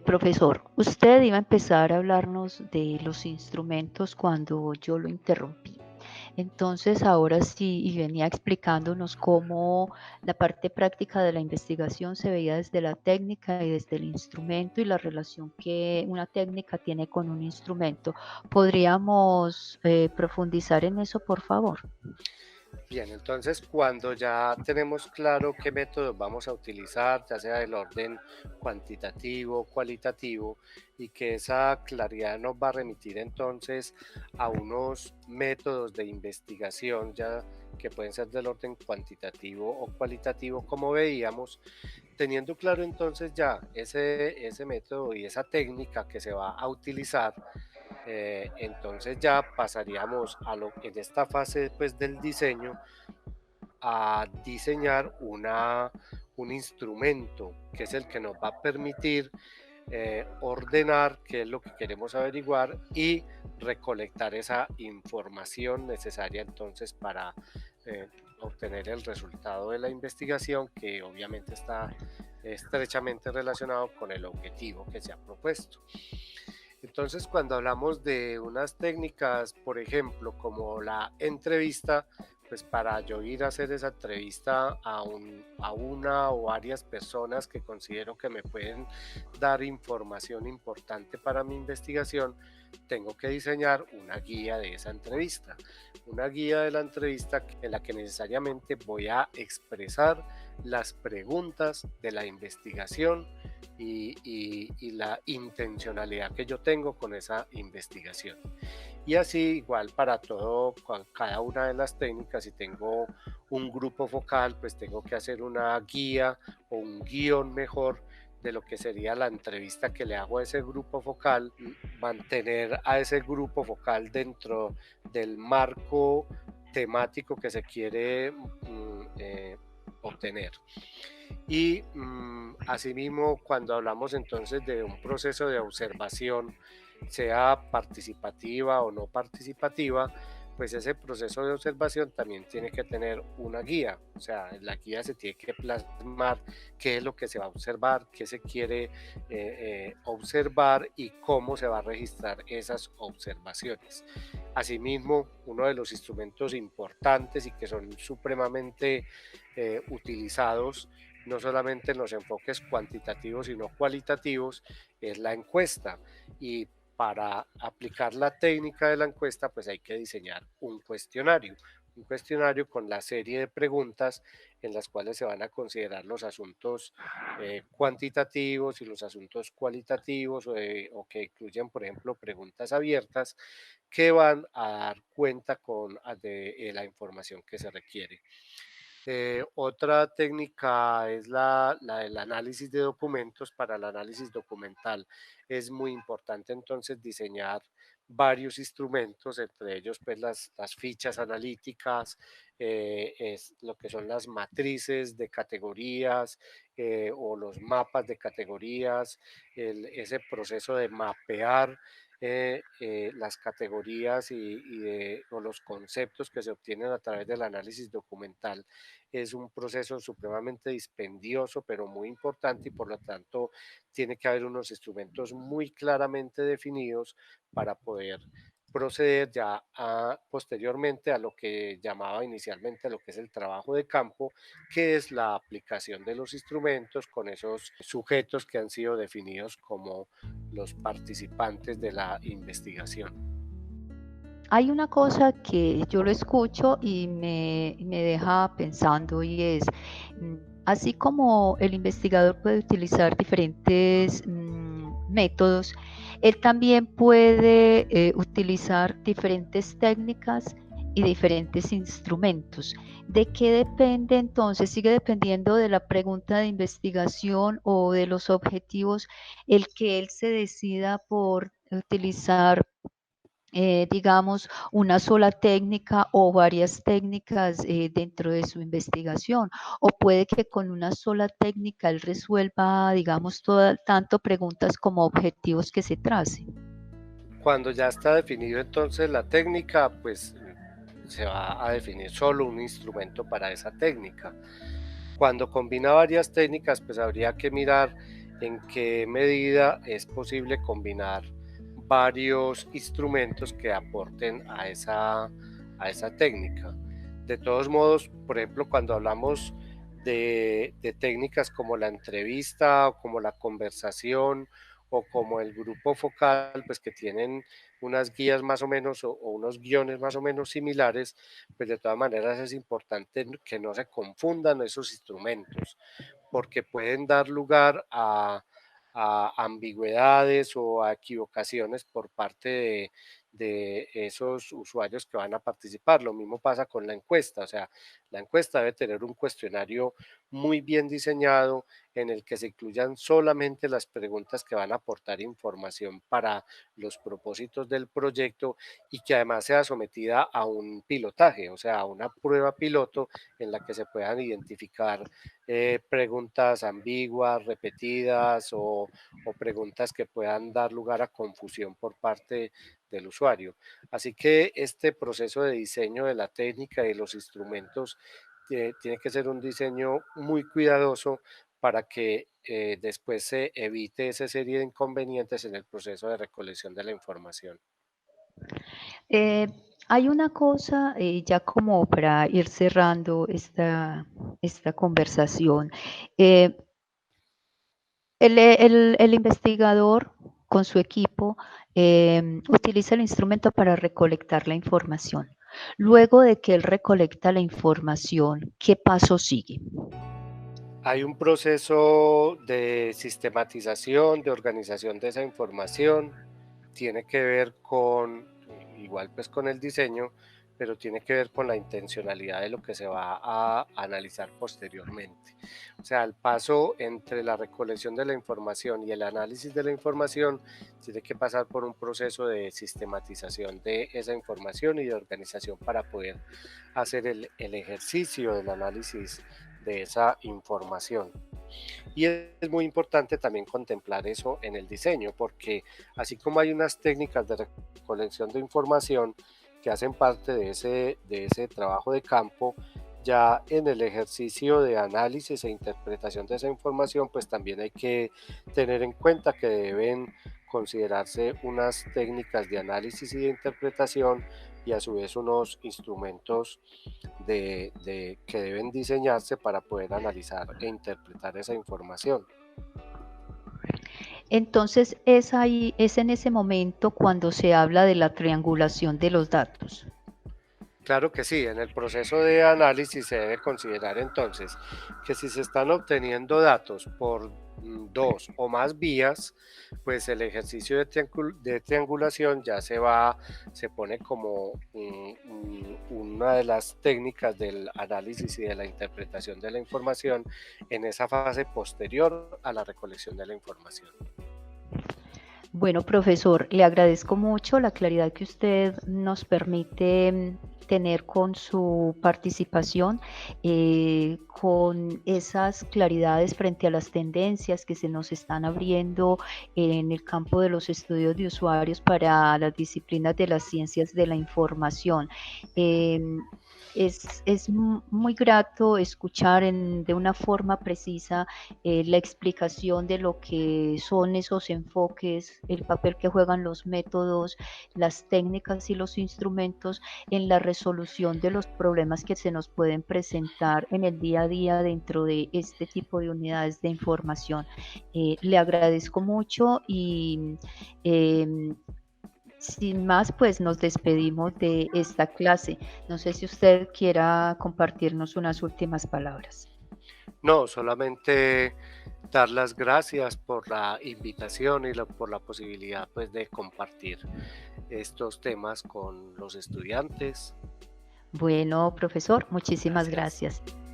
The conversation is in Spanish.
Profesor, usted iba a empezar a hablarnos de los instrumentos cuando yo lo interrumpí. Entonces, ahora sí, y venía explicándonos cómo la parte práctica de la investigación se veía desde la técnica y desde el instrumento y la relación que una técnica tiene con un instrumento. ¿Podríamos profundizar en eso, por favor? Bien, entonces cuando ya tenemos claro qué métodos vamos a utilizar, ya sea del orden cuantitativo, cualitativo, y que esa claridad nos va a remitir entonces a unos métodos de investigación ya que pueden ser del orden cuantitativo o cualitativo, como veíamos, teniendo claro entonces ya ese método y esa técnica que se va a utilizar, entonces ya pasaríamos en esta fase pues, del diseño a diseñar un instrumento que es el que nos va a permitir ordenar qué es lo que queremos averiguar y recolectar esa información necesaria entonces para eh, obtener el resultado de la investigación, que obviamente está estrechamente relacionado con el objetivo que se ha propuesto. Entonces, cuando hablamos de unas técnicas, por ejemplo, como la entrevista, pues para yo ir a hacer esa entrevista a una o varias personas que considero que me pueden dar información importante para mi investigación, tengo que diseñar una guía de esa entrevista. Una guía de la entrevista en la que necesariamente voy a expresar las preguntas de la investigación y la intencionalidad que yo tengo con esa investigación. Y así igual para cada una de las técnicas, si tengo un grupo focal, pues tengo que hacer una guía o un guión mejor de lo que sería la entrevista que le hago a ese grupo focal, mantener a ese grupo focal dentro del marco temático que se quiere obtener. Y asimismo, cuando hablamos entonces de un proceso de observación, sea participativa o no participativa, pues ese proceso de observación también tiene que tener una guía. O sea, en la guía se tiene que plasmar qué es lo que se va a observar, qué se quiere observar y cómo se va a registrar esas observaciones. Asimismo, uno de los instrumentos importantes y que son supremamente utilizados no solamente en los enfoques cuantitativos, sino cualitativos, es la encuesta. Y para aplicar la técnica de la encuesta, pues hay que diseñar un cuestionario con la serie de preguntas en las cuales se van a considerar los asuntos cuantitativos y los asuntos cualitativos o que incluyen, por ejemplo, preguntas abiertas que van a dar cuenta de la información que se requiere. Otra técnica es la del análisis de documentos. Para el análisis documental es muy importante entonces diseñar varios instrumentos, entre ellos pues las fichas analíticas, es lo que son las matrices de categorías o los mapas de categorías, ese proceso de mapear las categorías o los conceptos que se obtienen a través del análisis documental es un proceso supremamente dispendioso, pero muy importante y por lo tanto tiene que haber unos instrumentos muy claramente definidos para poder proceder posteriormente a lo que llamaba inicialmente lo que es el trabajo de campo, que es la aplicación de los instrumentos con esos sujetos que han sido definidos como los participantes de la investigación. Hay una cosa que yo lo escucho y me deja pensando y es, mm, así como el investigador puede utilizar diferentes métodos, él también puede utilizar diferentes técnicas y diferentes instrumentos. ¿De qué depende entonces? ¿Sigue dependiendo de la pregunta de investigación o de los objetivos el que él se decida por utilizar digamos, una sola técnica o varias técnicas dentro de su investigación? O puede que con una sola técnica él resuelva, digamos, tanto preguntas como objetivos que se tracen. Cuando ya está definido entonces la técnica, pues se va a definir solo un instrumento para esa técnica. Cuando combina varias técnicas, pues habría que mirar en qué medida es posible combinar varios instrumentos que aporten a esa técnica. De todos modos, por ejemplo, cuando hablamos de técnicas como la entrevista o como la conversación o como el grupo focal, pues que tienen unas guías más o menos o unos guiones más o menos similares, pues de todas maneras es importante que no se confundan esos instrumentos, porque pueden dar lugar a ambigüedades o a equivocaciones por parte de esos usuarios que van a participar. Lo mismo pasa con la encuesta, o sea, la encuesta debe tener un cuestionario muy bien diseñado en el que se incluyan solamente las preguntas que van a aportar información para los propósitos del proyecto y que además sea sometida a un pilotaje, o sea, a una prueba piloto en la que se puedan identificar preguntas ambiguas, repetidas o preguntas que puedan dar lugar a confusión por parte del usuario. Así que este proceso de diseño de la técnica y los instrumentos tiene que ser un diseño muy cuidadoso para que después se evite esa serie de inconvenientes en el proceso de recolección de la información. Eh, Hay una cosa, ya como para ir cerrando esta conversación. eh, el investigador con su equipo utiliza el instrumento para recolectar la información. Luego de que él recolecta la información, ¿qué paso sigue? Hay un proceso de sistematización, de organización de esa información, tiene que ver con, igual pues con el diseño, pero tiene que ver con la intencionalidad de lo que se va a analizar posteriormente. O sea, el paso entre la recolección de la información y el análisis de la información tiene que pasar por un proceso de sistematización de esa información y de organización para poder hacer el ejercicio del análisis de esa información. Y es muy importante también contemplar eso en el diseño, porque así como hay unas técnicas de recolección de información que hacen parte de ese trabajo de campo, ya en el ejercicio de análisis e interpretación de esa información, pues también hay que tener en cuenta que deben considerarse unas técnicas de análisis y de interpretación y a su vez unos instrumentos que deben diseñarse para poder analizar e interpretar esa información. Entonces, es ahí, es en ese momento cuando se habla de la triangulación de los datos. Claro que sí, en el proceso de análisis se debe considerar entonces que si se están obteniendo datos por dos o más vías, pues el ejercicio de triangulación ya se pone como una de las técnicas del análisis y de la interpretación de la información en esa fase posterior a la recolección de la información. Bueno, profesor, le agradezco mucho la claridad que usted nos permite tener con su participación, con esas claridades frente a las tendencias que se nos están abriendo en el campo de los estudios de usuarios para las disciplinas de las ciencias de la información. Es muy grato escuchar de una forma precisa la explicación de lo que son esos enfoques, el papel que juegan los métodos, las técnicas y los instrumentos en la resolución de los problemas que se nos pueden presentar en el día a día dentro de este tipo de unidades de información. Le agradezco mucho y sin más, pues nos despedimos de esta clase. No sé si usted quiera compartirnos unas últimas palabras. No, solamente dar las gracias por la invitación y por la posibilidad pues de compartir estos temas con los estudiantes. Bueno, profesor, muchísimas Gracias. gracias.